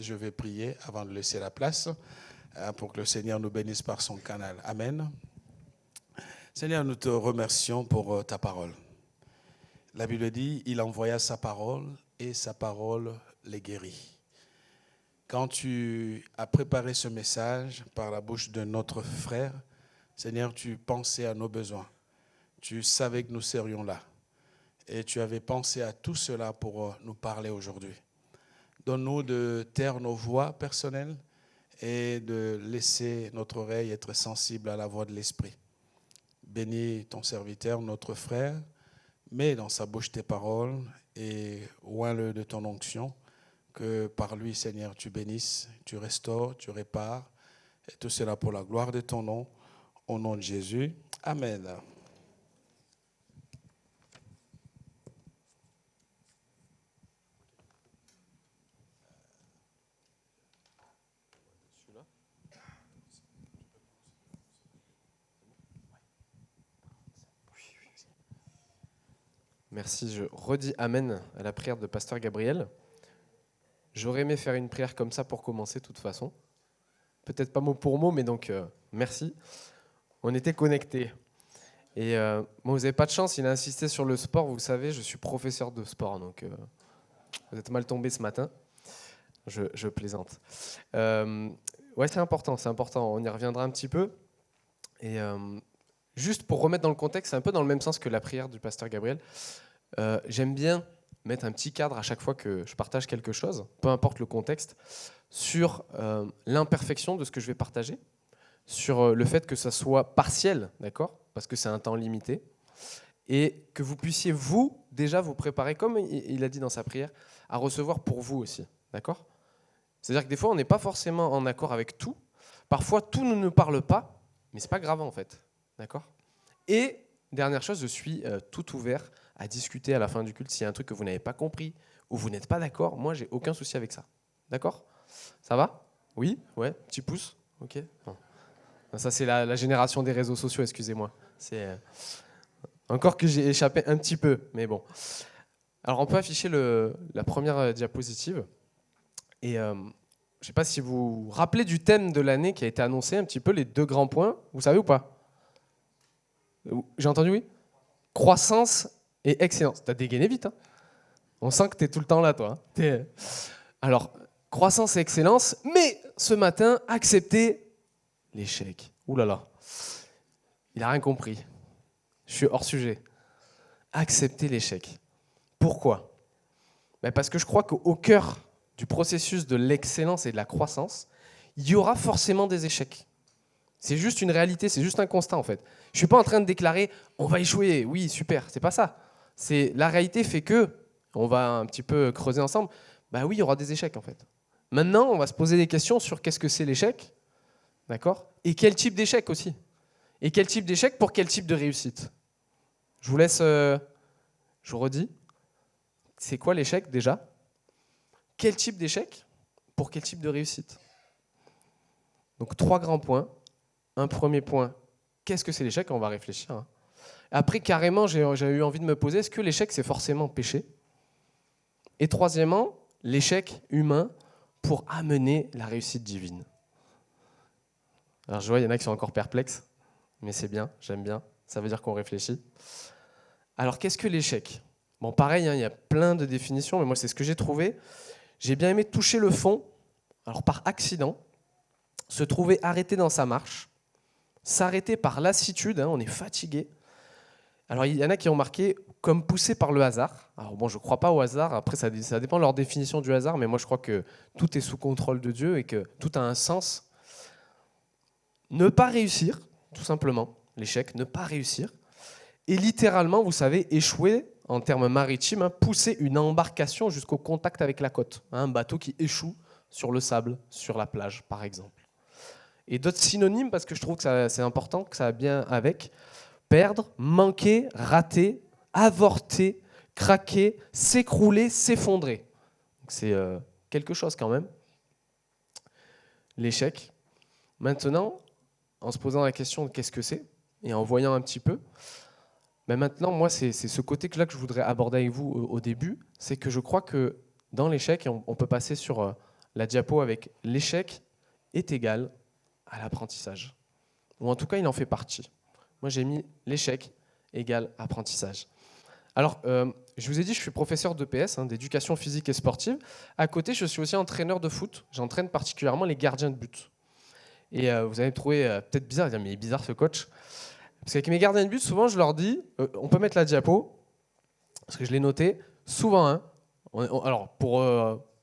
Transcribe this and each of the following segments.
je vais prier avant de laisser la place pour que le Seigneur nous bénisse par son canal. Amen. Seigneur, nous te remercions pour ta parole. La Bible dit, il envoya sa parole et sa parole les guérit. Quand tu as préparé ce message par la bouche de notre frère, Seigneur, tu pensais à nos besoins. Tu savais que nous serions là. Et tu avais pensé à tout cela pour nous parler aujourd'hui. Donne-nous de taire nos voix personnelles et de laisser notre oreille être sensible à la voix de l'Esprit. Bénis ton serviteur, notre frère, mets dans sa bouche tes paroles et oins-le de ton onction, que par lui, Seigneur, tu bénisses, tu restaures, tu répares, et tout cela pour la gloire de ton nom, au nom de Jésus. Amen. Merci, je redis Amen à la prière de Pasteur Gabriel. J'aurais aimé faire une prière comme ça pour commencer, de toute façon. Peut-être pas mot pour mot, mais donc merci. On était connectés. Et moi, vous n'avez pas de chance, il a insisté sur le sport. Vous le savez, je suis professeur de sport, donc vous êtes mal tombé ce matin. Je plaisante. Ouais, c'est important, on y reviendra un petit peu. Et juste pour remettre dans le contexte, c'est un peu dans le même sens que la prière du pasteur Gabriel. J'aime bien mettre un petit cadre à chaque fois que je partage quelque chose, peu importe le contexte, sur l'imperfection de ce que je vais partager, sur le fait que ça soit partiel, d'accord ? Parce que c'est un temps limité, et que vous puissiez, vous, déjà vous préparer, comme il a dit dans sa prière, à recevoir pour vous aussi, d'accord ? C'est-à-dire que des fois, on n'est pas forcément en accord avec tout. Parfois, tout ne nous parle pas, mais c'est pas grave en fait, d'accord ? Et, dernière chose, je suis tout ouvert à discuter à la fin du culte s'il y a un truc que vous n'avez pas compris ou vous n'êtes pas d'accord. Moi, j'ai aucun souci avec ça. D'accord ? Ça va ? Oui ? Ouais ? Petit pouce ? Ok ? Bon. Ça, c'est la génération des réseaux sociaux, excusez-moi. C'est encore que j'ai échappé un petit peu, mais bon. Alors, on peut afficher la première diapositive. Et je ne sais pas si vous vous rappelez du thème de l'année qui a été annoncé, un petit peu les 2 grands points. Vous savez ou pas ? J'ai entendu oui ? Croissance et excellence. T'as dégainé vite, hein ? On sent que t'es tout le temps là, toi. Hein. Alors, croissance et excellence, mais ce matin, accepter l'échec. Ouh là là. Il n'a rien compris. Je suis hors sujet. Accepter l'échec. Pourquoi ? Parce que je crois qu'au cœur du processus de l'excellence et de la croissance, il y aura forcément des échecs. C'est juste une réalité, c'est juste un constat en fait. Je ne suis pas en train de déclarer « on va échouer, oui, super », c'est pas ça. La réalité fait que, on va un petit peu creuser ensemble, bah oui, il y aura des échecs en fait. Maintenant, on va se poser des questions sur qu'est-ce que c'est l'échec, d'accord ? Et quel type d'échec aussi ? Et quel type d'échec pour quel type de réussite ? Je vous laisse, je vous redis, c'est quoi l'échec déjà ? Quel type d'échec pour quel type de réussite ? Donc 3 grands points. Un premier point, qu'est-ce que c'est l'échec ? On va réfléchir. Hein. Après, carrément, j'ai eu envie de me poser, est-ce que l'échec, c'est forcément péché ? Et troisièmement, l'échec humain pour amener la réussite divine. Alors je vois, il y en a qui sont encore perplexes, mais c'est bien, j'aime bien, ça veut dire qu'on réfléchit. Alors qu'est-ce que l'échec ? Bon, pareil, hein, il y a plein de définitions, mais moi, c'est ce que j'ai trouvé. J'ai bien aimé toucher le fond, alors par accident, se trouver arrêté dans sa marche, s'arrêter par lassitude, hein, on est fatigué. Alors il y en a qui ont marqué comme poussé par le hasard. Alors bon, je ne crois pas au hasard, après ça dépend de leur définition du hasard, mais moi je crois que tout est sous contrôle de Dieu et que tout a un sens. Ne pas réussir, tout simplement, l'échec, ne pas réussir. Et littéralement, vous savez, échouer, en termes maritimes, hein, pousser une embarcation jusqu'au contact avec la côte. Hein, un bateau qui échoue sur le sable, sur la plage, par exemple. Et d'autres synonymes, parce que je trouve que c'est important, que ça va bien avec. Perdre, manquer, rater, avorter, craquer, s'écrouler, s'effondrer. Donc c'est quelque chose quand même. L'échec. Maintenant, en se posant la question de qu'est-ce que c'est, et en voyant un petit peu, mais maintenant, moi, c'est ce côté-là que je voudrais aborder avec vous au début, c'est que je crois que dans l'échec, on peut passer sur la diapo avec l'échec est égal à l'apprentissage. Ou en tout cas, il en fait partie. Moi, j'ai mis l'échec égale apprentissage. Alors, je vous ai dit, je suis professeur d'EPS, d'éducation physique et sportive. À côté, je suis aussi entraîneur de foot. J'entraîne particulièrement les gardiens de but. Et vous allez me trouver peut-être bizarre, mais il est bizarre ce coach. Parce qu'avec mes gardiens de but, souvent, je leur dis, on peut mettre la diapo, parce que je l'ai noté, souvent, alors pour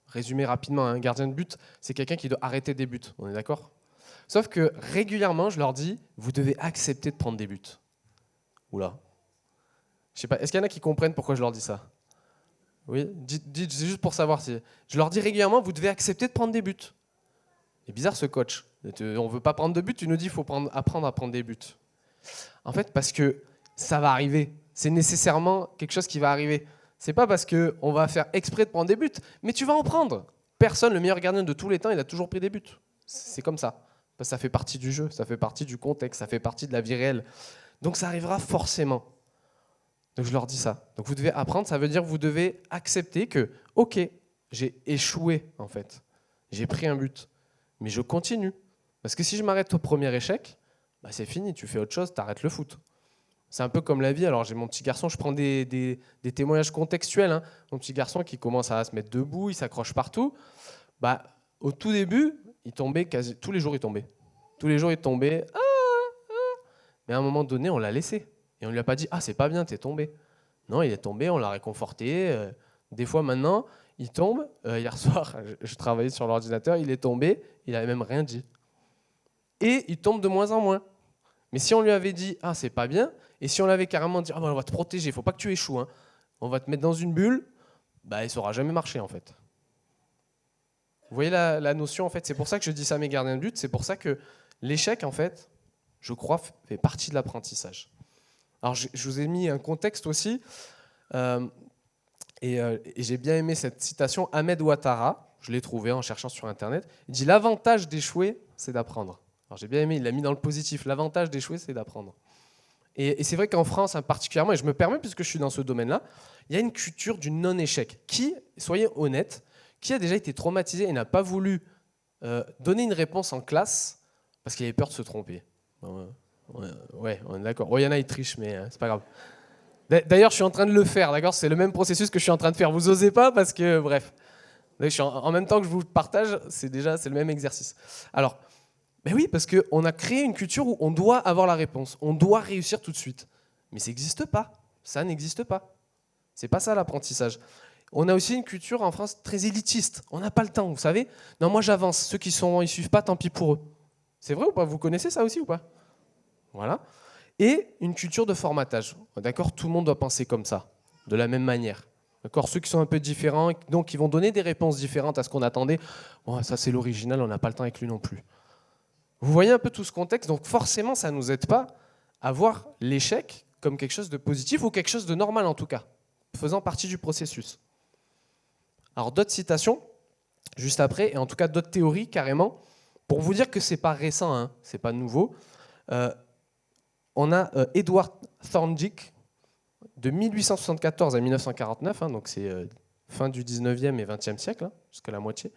résumer rapidement, un gardien de but, c'est quelqu'un qui doit arrêter des buts, on est d'accord ? Sauf que régulièrement, je leur dis, vous devez accepter de prendre des buts. Oula. Je sais pas, est-ce qu'il y en a qui comprennent pourquoi je leur dis ça ? Oui, dites, c'est juste pour savoir. Si je leur dis régulièrement, vous devez accepter de prendre des buts. C'est bizarre ce coach. On ne veut pas prendre de buts, tu nous dis qu'il faut apprendre à prendre des buts. En fait, parce que ça va arriver. C'est nécessairement quelque chose qui va arriver. C'est pas parce qu'on va faire exprès de prendre des buts, mais tu vas en prendre. Personne, le meilleur gardien de tous les temps, il a toujours pris des buts. C'est comme ça. Parce que ça fait partie du jeu, ça fait partie du contexte, ça fait partie de la vie réelle. Donc ça arrivera forcément. Donc je leur dis ça. Donc vous devez apprendre, ça veut dire que vous devez accepter que, ok, j'ai échoué en fait. J'ai pris un but, mais je continue. Parce que si je m'arrête au premier échec, bah c'est fini, tu fais autre chose, tu arrêtes le foot. C'est un peu comme la vie. Alors j'ai mon petit garçon, je prends des témoignages contextuels. Mon petit garçon qui commence à se mettre debout, il s'accroche partout. Bah, au tout début, il tombait tous les jours il tombait. Tous les jours il tombait. Mais à un moment donné, on l'a laissé. Et on ne lui a pas dit « Ah, c'est pas bien, t'es tombé ». Non, il est tombé, on l'a réconforté. Des fois, maintenant, il tombe. Hier soir, je travaillais sur l'ordinateur, il est tombé, il n'avait même rien dit. Et il tombe de moins en moins. Mais si on lui avait dit « Ah, c'est pas bien », et si on l'avait carrément dit « Ah, bah, on va te protéger, il ne faut pas que tu échoues. On va te mettre dans une bulle », bah, il ne saura jamais marcher, en fait. Vous voyez la notion, en fait. C'est pour ça que je dis ça à mes gardiens de but. C'est pour ça que l'échec, en fait, je crois, fait partie de l'apprentissage. Alors, je vous ai mis un contexte aussi, et j'ai bien aimé cette citation. Ahmed Ouattara, je l'ai trouvé en cherchant sur Internet, il dit « L'avantage d'échouer, c'est d'apprendre ». Alors, j'ai bien aimé, il l'a mis dans le positif. L'avantage d'échouer, c'est d'apprendre. Et c'est vrai qu'en France, particulièrement, et je me permets puisque je suis dans ce domaine-là, il y a une culture du non-échec. Qui, soyez honnête, qui a déjà été traumatisé et n'a pas voulu donner une réponse en classe parce qu'il avait peur de se tromper ? Ouais, on est d'accord. Il y en a, ils trichent, mais c'est pas grave. D'ailleurs, je suis en train de le faire, d'accord ? C'est le même processus que je suis en train de faire. Vous osez pas parce que, bref. En même temps que je vous partage, c'est le même exercice. Alors, ben oui, parce qu'on a créé une culture où on doit avoir la réponse. On doit réussir tout de suite. Mais ça n'existe pas. Ça n'existe pas. C'est pas ça l'apprentissage. On a aussi une culture en France très élitiste. On n'a pas le temps, vous savez ? Non, moi j'avance. Ceux qui ne suivent pas, tant pis pour eux. C'est vrai ou pas ? Vous connaissez ça aussi ou pas ? Voilà. Et une culture de formatage. D'accord ? Tout le monde doit penser comme ça, de la même manière. D'accord ? Ceux qui sont un peu différents, donc qui vont donner des réponses différentes à ce qu'on attendait. Bon, ça c'est l'original, on n'a pas le temps avec lui non plus. Vous voyez un peu tout ce contexte, donc forcément ça ne nous aide pas à voir l'échec comme quelque chose de positif ou quelque chose de normal en tout cas, faisant partie du processus. Alors d'autres citations, juste après, et en tout cas d'autres théories carrément, pour vous dire que ce n'est pas récent, ce n'est pas nouveau. On a Edward Thorndike, de 1874 à 1949, donc c'est fin du 19e et 20e siècle, jusqu'à la moitié,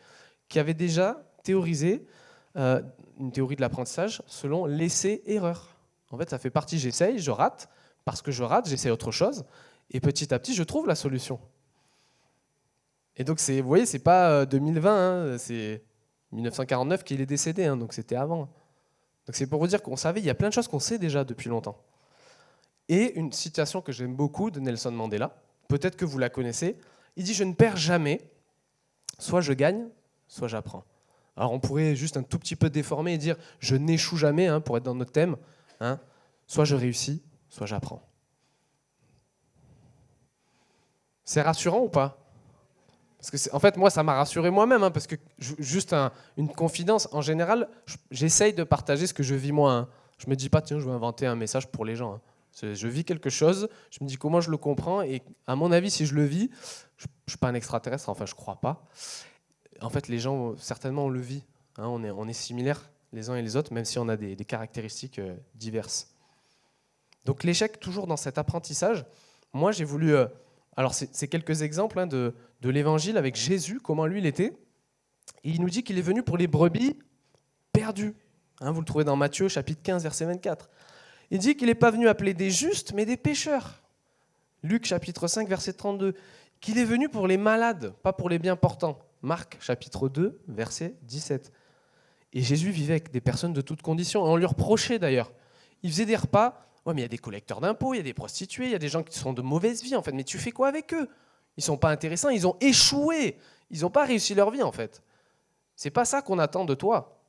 qui avait déjà théorisé une théorie de l'apprentissage selon l'essai-erreur. En fait, ça fait partie, j'essaye, je rate, parce que je rate, j'essaie autre chose, et petit à petit, je trouve la solution. Et donc, vous voyez, c'est pas 2020, c'est 1949 qu'il est décédé, donc c'était avant. Donc c'est pour vous dire qu'on savait, il y a plein de choses qu'on sait déjà depuis longtemps. Et une citation que j'aime beaucoup de Nelson Mandela, peut-être que vous la connaissez, il dit « Je ne perds jamais, soit je gagne, soit j'apprends ». Alors on pourrait juste un tout petit peu déformer et dire « Je n'échoue jamais », pour être dans notre thème, soit je réussis, soit j'apprends. C'est rassurant ou pas ? Parce que en fait, moi, ça m'a rassuré moi-même, parce que juste une confidence, en général, j'essaye de partager ce que je vis moi. Je me dis pas, tiens, je vais inventer un message pour les gens. Je vis quelque chose, je me dis comment je le comprends, et à mon avis, si je le vis, je ne suis pas un extraterrestre, enfin, je crois pas. En fait, les gens, certainement, on le vit. On est similaires les uns et les autres, même si on a des caractéristiques diverses. Donc l'échec, toujours dans cet apprentissage, moi, j'ai voulu... Alors, c'est quelques exemples de l'évangile avec Jésus, comment lui il était. Et il nous dit qu'il est venu pour les brebis perdues. Vous le trouvez dans Matthieu, chapitre 15, verset 24. Il dit qu'il n'est pas venu appeler des justes, mais des pécheurs. Luc, chapitre 5, verset 32. Qu'il est venu pour les malades, pas pour les bien portants. Marc, chapitre 2, verset 17. Et Jésus vivait avec des personnes de toutes conditions. Et on lui reprochait d'ailleurs. Il faisait des repas. Ouais, mais il y a des collecteurs d'impôts, il y a des prostituées, il y a des gens qui sont de mauvaise vie, en fait. Mais tu fais quoi avec eux? Ils ne sont pas intéressants, ils ont échoué. Ils n'ont pas réussi leur vie, en fait. C'est pas ça qu'on attend de toi.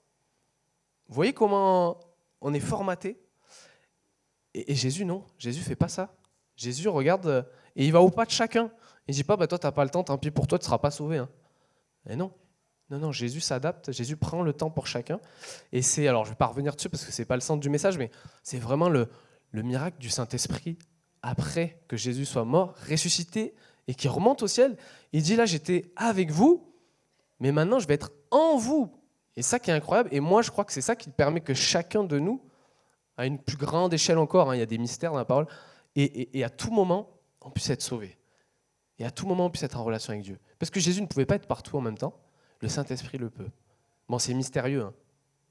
Vous voyez comment on est formaté? Et Jésus, non. Jésus ne fait pas ça. Jésus regarde et il va au pas de chacun. Il ne dit pas, toi, tu n'as pas le temps, tant pis pour toi, tu ne seras pas sauvé. Et non. Non, Jésus s'adapte, Jésus prend le temps pour chacun. Et c'est, alors je ne vais pas revenir dessus parce que ce n'est pas le centre du message, mais c'est vraiment le miracle du Saint-Esprit après que Jésus soit mort, ressuscité et qui remonte au ciel. Il dit là, j'étais avec vous, mais maintenant je vais être en vous. Et ça qui est incroyable. Et moi, je crois que c'est ça qui permet que chacun de nous, à une plus grande échelle encore, il y a des mystères dans la parole, et à tout moment, on puisse être sauvé. Et à tout moment, on puisse être en relation avec Dieu. Parce que Jésus ne pouvait pas être partout en même temps. Le Saint-Esprit le peut. Bon, c'est mystérieux.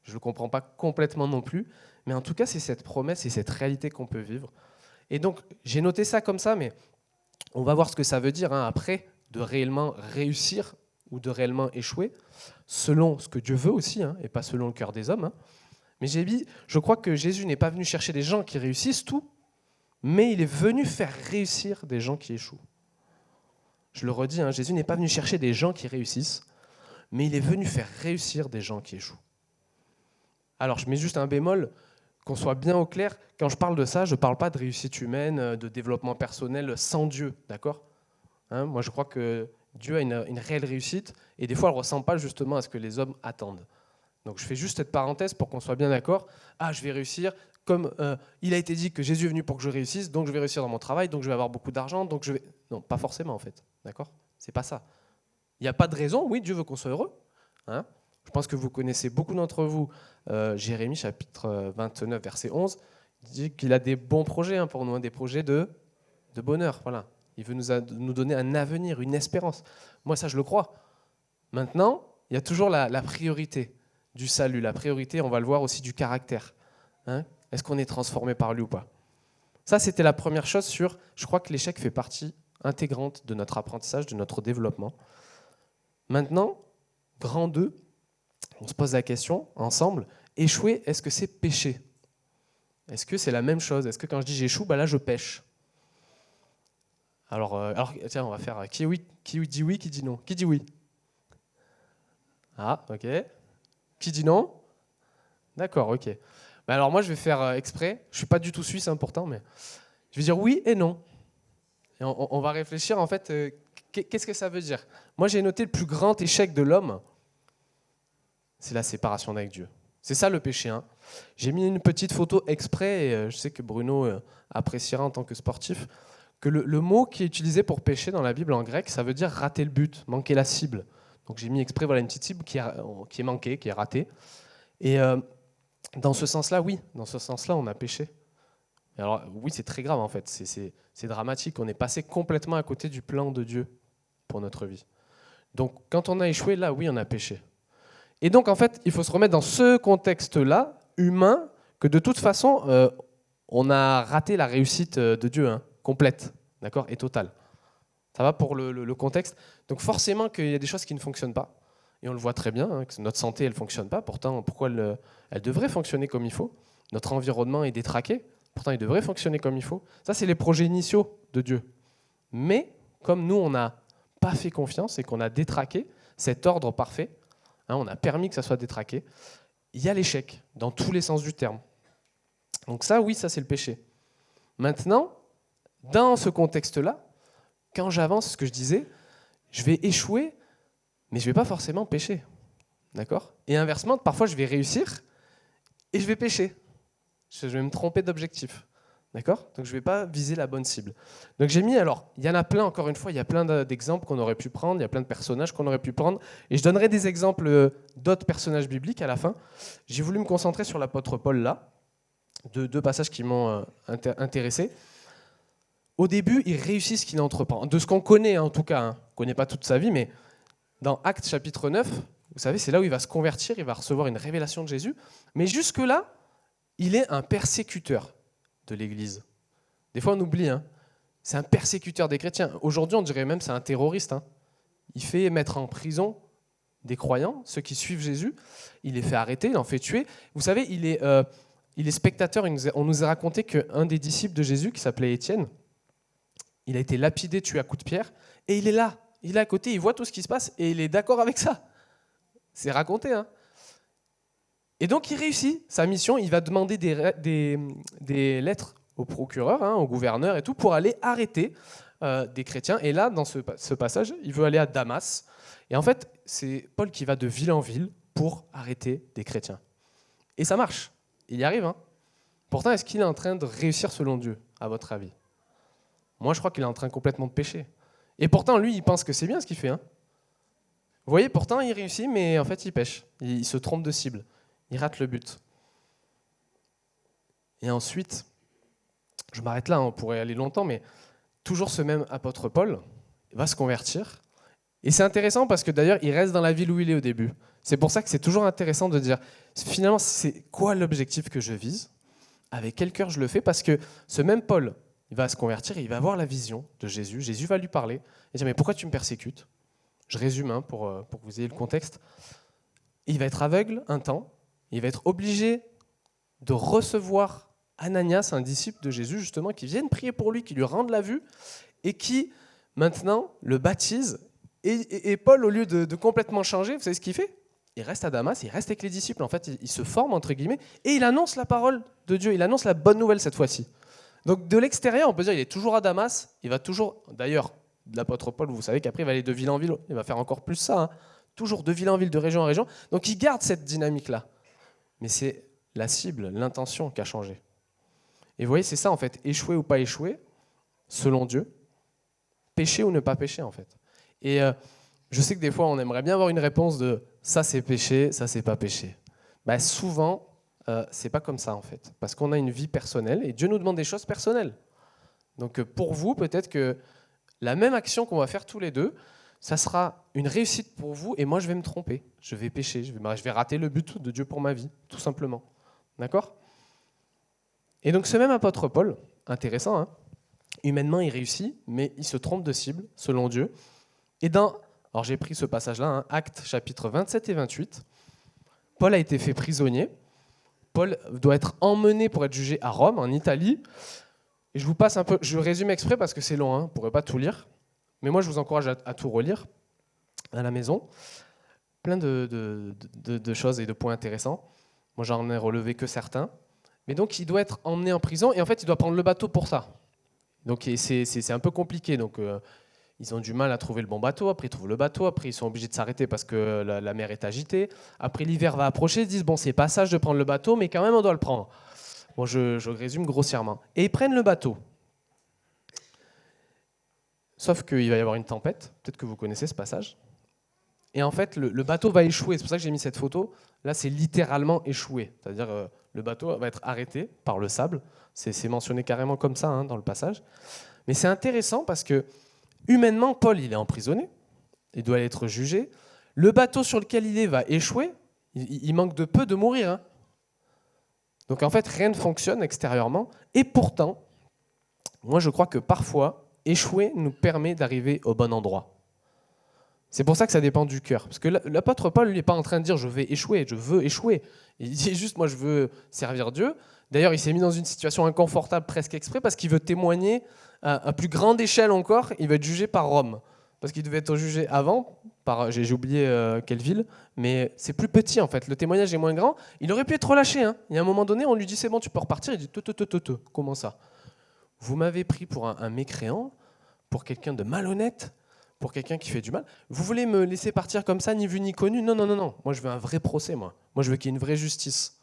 Je ne le comprends pas complètement non plus. Mais en tout cas, c'est cette promesse et cette réalité qu'on peut vivre. Et donc, j'ai noté ça comme ça, mais on va voir ce que ça veut dire après de réellement réussir ou de réellement échouer, selon ce que Dieu veut aussi, et pas selon le cœur des hommes. Mais j'ai dit, je crois que Jésus n'est pas venu chercher des gens qui réussissent tout, mais il est venu faire réussir des gens qui échouent. Je le redis, Jésus n'est pas venu chercher des gens qui réussissent, mais il est venu faire réussir des gens qui échouent. Alors, je mets juste un bémol, qu'on soit bien au clair. Quand je parle de ça, je ne parle pas de réussite humaine, de développement personnel sans Dieu, d'accord ? Moi, je crois que Dieu a une réelle réussite, et des fois, elle ne ressemble pas justement à ce que les hommes attendent. Donc, je fais juste cette parenthèse pour qu'on soit bien d'accord. Je vais réussir, comme il a été dit que Jésus est venu pour que je réussisse, donc je vais réussir dans mon travail, donc je vais avoir beaucoup d'argent, donc je vais... Non, pas forcément en fait, d'accord ? C'est pas ça. Il n'y a pas de raison, oui, Dieu veut qu'on soit heureux. Je pense que vous connaissez beaucoup d'entre vous, Jérémie, chapitre 29, verset 11, il dit qu'il a des bons projets pour nous, des projets de bonheur. Voilà. Il veut nous donner un avenir, une espérance. Moi, ça, je le crois. Maintenant, il y a toujours la priorité du salut, la priorité, on va le voir aussi, du caractère. Est-ce qu'on est transformé par lui ou pas ? Ça, c'était la première chose sur, je crois que l'échec fait partie intégrante de notre apprentissage, de notre développement. Maintenant, grand 2, on se pose la question ensemble, échouer, est-ce que c'est péché ? Est-ce que c'est la même chose ? Est-ce que quand je dis j'échoue, là je pêche ? Alors, tiens, on va faire qui dit oui, qui dit non ? Qui dit oui ? Ok. Qui dit non ? D'accord, ok. Alors moi je vais faire exprès, je ne suis pas du tout suisse pourtant, mais je vais dire oui et non. Et on va réfléchir en fait, qu'est-ce que ça veut dire ? Moi j'ai noté le plus grand échec de l'homme, c'est la séparation avec Dieu. C'est ça le péché. J'ai mis une petite photo exprès, et je sais que Bruno appréciera en tant que sportif, que le mot qui est utilisé pour pécher dans la Bible en grec, ça veut dire rater le but, manquer la cible. Donc j'ai mis exprès une petite cible qui est manquée, qui est ratée. Et dans ce sens-là, oui, on a péché. Alors oui, c'est très grave en fait, c'est dramatique. On est passé complètement à côté du plan de Dieu pour notre vie. Donc quand on a échoué, là, oui, on a péché. Et donc en fait, il faut se remettre dans ce contexte-là, humain, que de toute façon, on a raté la réussite de Dieu, complète, d'accord, et totale. Ça va pour le contexte. Donc forcément qu'il y a des choses qui ne fonctionnent pas. Et on le voit très bien, que notre santé, elle ne fonctionne pas. Pourtant, pourquoi elle devrait fonctionner comme il faut ? Notre environnement est détraqué. Pourtant, il devrait fonctionner comme il faut. Ça, c'est les projets initiaux de Dieu. Mais, comme nous, on n'a pas fait confiance et qu'on a détraqué cet ordre parfait, on a permis que ça soit détraqué, il y a l'échec, dans tous les sens du terme. Donc ça, oui, ça, c'est le péché. Maintenant, dans ce contexte-là, quand j'avance, ce que je disais, je vais échouer, mais je ne vais pas forcément pécher. D'accord ? Et inversement, parfois, je vais réussir et je vais pécher. Je vais me tromper d'objectif. D'accord ? Donc, je ne vais pas viser la bonne cible. Donc, j'ai mis, il y en a plein, encore une fois, il y a plein d'exemples qu'on aurait pu prendre, il y a plein de personnages qu'on aurait pu prendre, et je donnerai des exemples d'autres personnages bibliques à la fin. J'ai voulu me concentrer sur l'apôtre Paul là, deux passages qui m'ont intéressé. Au début, il réussit ce qu'il entreprend. De ce qu'on connaît, en tout cas, on ne connaît pas toute sa vie, mais dans Actes chapitre 9, Vous savez, c'est là où il va se convertir, il va recevoir une révélation de Jésus. Mais jusque-là, il est un persécuteur de l'Église. Des fois, on oublie, hein. C'est un persécuteur des chrétiens. Aujourd'hui, on dirait même que c'est un terroriste. Hein. Il fait mettre en prison des croyants, ceux qui suivent Jésus. Il les fait arrêter, il en fait tuer. Vous savez, il est spectateur. On nous a raconté qu'un des disciples de Jésus, qui s'appelait Étienne, il a été lapidé, tué à coups de pierre, et il est là. Il est à côté, il voit tout ce qui se passe, et il est d'accord avec ça. C'est raconté, hein. Et donc, il réussit sa mission. Il va demander des lettres au procureur, hein, au gouverneur et tout, pour aller arrêter des chrétiens. Et là, dans ce passage, il veut aller à Damas. Et en fait, c'est Paul qui va de ville en ville pour arrêter des chrétiens. Et ça marche. Il y arrive. Hein. Pourtant, est-ce qu'il est en train de réussir selon Dieu, à votre avis ? Moi, je crois qu'il est en train complètement de pécher. Et pourtant, lui, il pense que c'est bien ce qu'il fait. Hein. Vous voyez, pourtant, il réussit, mais en fait, il pêche. Il se trompe de cible. Il rate le but. Et ensuite, je m'arrête là, on pourrait aller longtemps, mais toujours ce même apôtre Paul va se convertir. Et c'est intéressant parce que d'ailleurs, il reste dans la ville où il est au début. C'est pour ça que c'est toujours intéressant de dire, finalement, c'est quoi l'objectif que je vise ? Avec quel cœur je le fais ? Parce que ce même Paul, il va se convertir et il va avoir la vision de Jésus. Jésus va lui parler et dire, mais pourquoi tu me persécutes ? Je résume hein, pour que vous ayez le contexte. Il va être aveugle un temps. Il va être obligé de recevoir Ananias, un disciple de Jésus, justement, qui vienne prier pour lui, qui lui rende la vue, et qui, maintenant, le baptise. Et Paul, au lieu de complètement changer, vous savez ce qu'il fait ? Il reste à Damas, il reste avec les disciples. En fait, il se forme, entre guillemets, et il annonce la parole de Dieu. Il annonce la bonne nouvelle cette fois-ci. Donc, de l'extérieur, on peut dire qu'il est toujours à Damas. Il va toujours, d'ailleurs, l'apôtre Paul, vous savez qu'après, il va aller de ville en ville. Il va faire encore plus ça, hein, toujours de ville en ville, de région en région. Donc, il garde cette dynamique-là. Mais c'est la cible, l'intention qui a changé. Et vous voyez, c'est ça en fait, échouer ou pas échouer, selon Dieu, pécher ou ne pas pécher en fait. Et je sais que des fois, on aimerait bien avoir une réponse de ça c'est péché, ça c'est pas péché. Ben, souvent, c'est pas comme ça en fait, parce qu'on a une vie personnelle et Dieu nous demande des choses personnelles. Donc pour vous, peut-être que la même action qu'on va faire tous les deux, ça sera une réussite pour vous et moi je vais me tromper, je vais pécher, je vais rater le but de Dieu pour ma vie, tout simplement. D'accord ? Et donc ce même apôtre Paul, intéressant, hein, humainement il réussit, mais il se trompe de cible, selon Dieu. Et alors j'ai pris ce passage-là, hein, Actes chapitre 27 et 28, Paul a été fait prisonnier, Paul doit être emmené pour être jugé à Rome, en Italie, et je vous passe un peu, je résume exprès parce que c'est long, hein, vous ne pourrez pas tout lire, mais moi je vous encourage à tout relire à la maison, plein de choses et de points intéressants, moi j'en ai relevé que certains. Mais donc, il doit être emmené en prison et en fait, il doit prendre le bateau pour ça. Donc, c'est un peu compliqué. Donc, ils ont du mal à trouver le bon bateau. Après, ils trouvent le bateau. Après, ils sont obligés de s'arrêter parce que la mer est agitée. Après, l'hiver va approcher. Ils disent, bon, c'est pas sage de prendre le bateau, mais quand même, on doit le prendre. Bon, je résume grossièrement. Et ils prennent le bateau. Sauf qu'il va y avoir une tempête. Peut-être que vous connaissez ce passage. Et en fait, le bateau va échouer. C'est pour ça que j'ai mis cette photo. Là, c'est littéralement échoué. C'est-à-dire, le bateau va être arrêté par le sable. C'est mentionné carrément comme ça hein, dans le passage. Mais c'est intéressant parce que, humainement, Paul, il est emprisonné. Il doit être jugé. Le bateau sur lequel il est va échouer. Il manque de peu de mourir. Hein. Donc, en fait, rien ne fonctionne extérieurement. Et pourtant, moi, je crois que parfois, échouer nous permet d'arriver au bon endroit. C'est pour ça que ça dépend du cœur. Parce que l'apôtre Paul, lui, n'est pas en train de dire « je vais échouer, je veux échouer ». Il dit juste « moi, je veux servir Dieu ». D'ailleurs, il s'est mis dans une situation inconfortable presque exprès parce qu'il veut témoigner à plus grande échelle encore. Il va être jugé par Rome. Parce qu'il devait être jugé avant, j'ai oublié quelle ville, mais c'est plus petit en fait. Le témoignage est moins grand. Il aurait pu être relâché. Hein. Il y a un moment donné, on lui dit « c'est bon, tu peux repartir ». Il dit « comment ça ? Vous m'avez pris pour un mécréant, pour quelqu'un de malhonnête ?» pour quelqu'un qui fait du mal. Vous voulez me laisser partir comme ça, ni vu ni connu ? Non. Moi, je veux un vrai procès, moi. Moi, je veux qu'il y ait une vraie justice.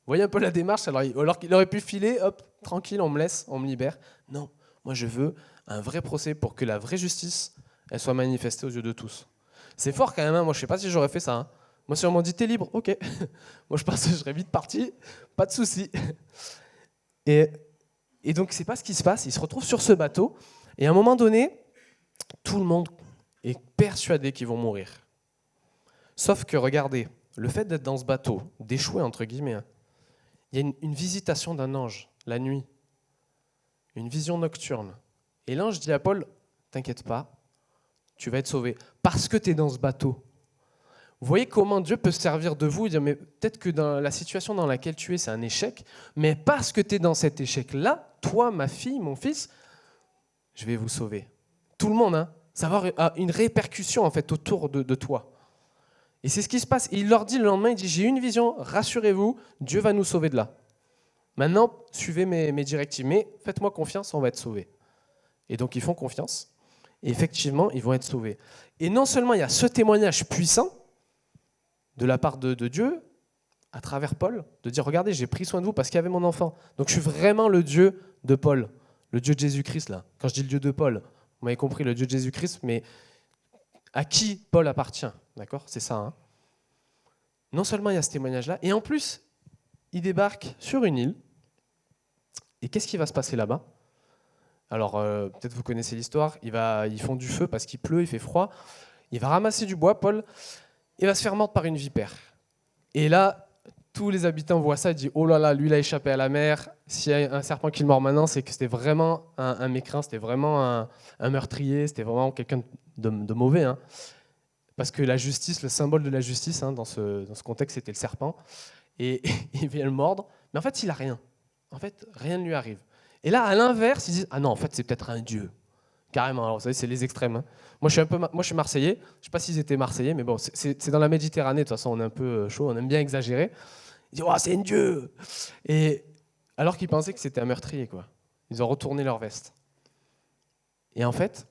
Vous voyez un peu la démarche ? Alors qu'il aurait pu filer, hop, tranquille, on me laisse, on me libère. Non, moi, je veux un vrai procès pour que la vraie justice, elle soit manifestée aux yeux de tous. C'est fort quand même, hein. Moi, je ne sais pas si j'aurais fait ça. Hein. Moi, si on m'en dit, t'es libre, ok. Moi, je pense que je serais vite parti, pas de souci. Et donc, c'est pas ce qui se passe. Il se retrouve sur ce bateau, et à un moment donné, tout le monde est persuadé qu'ils vont mourir. Sauf que, regardez, le fait d'être dans ce bateau, d'échouer, entre guillemets, hein, il y a une visitation d'un ange, la nuit, une vision nocturne. Et l'ange dit à Paul, t'inquiète pas, tu vas être sauvé, parce que tu es dans ce bateau. Vous voyez comment Dieu peut se servir de vous et dire, mais peut-être que dans la situation dans laquelle tu es, c'est un échec, mais parce que tu es dans cet échec-là, toi, ma fille, mon fils, je vais vous sauver. Tout le monde, hein, ça va avoir une répercussion en fait autour de toi. Et c'est ce qui se passe. Et il leur dit le lendemain, il dit, j'ai une vision, rassurez-vous, Dieu va nous sauver de là. Maintenant, suivez mes directives, mais faites-moi confiance, on va être sauvés. Et donc ils font confiance, et effectivement, ils vont être sauvés. Et non seulement il y a ce témoignage puissant de la part de Dieu, à travers Paul, de dire, regardez, j'ai pris soin de vous parce qu'il y avait mon enfant. Donc je suis vraiment le Dieu de Paul, le Dieu de Jésus-Christ, là. Quand je dis le Dieu de Paul, vous m'avez compris, le Dieu de Jésus-Christ, mais à qui Paul appartient, d'accord ? C'est ça, hein ? Non seulement il y a ce témoignage-là, et en plus, il débarque sur une île, et qu'est-ce qui va se passer là-bas ? Alors, peut-être vous connaissez l'histoire, ils font du feu parce qu'il pleut, il fait froid, il va ramasser du bois, Paul, il va se faire mordre par une vipère. Et là, tous les habitants voient ça et disent « Oh là là, lui, il a échappé à la mer. S'il y a un serpent qui le mord maintenant, c'est que c'était vraiment un mécréant, c'était vraiment un meurtrier, c'était vraiment quelqu'un de mauvais. Hein. » Parce que la justice, le symbole de la justice, hein, dans ce contexte, c'était le serpent. Et il vient le mordre. Mais en fait, il n'a rien. En fait, rien ne lui arrive. Et là, à l'inverse, ils disent « Ah non, en fait, c'est peut-être un dieu. » Carrément, alors, vous savez, c'est les extrêmes. Hein. Moi, je suis marseillais. Je ne sais pas s'ils étaient marseillais, mais bon, c'est dans la Méditerranée. De toute façon, on est un peu chaud, on aime bien exagérer. Ils disent « Oh, c'est un dieu !» Et alors qu'ils pensaient que c'était un meurtrier, quoi. Ils ont retourné leur veste. Et en fait,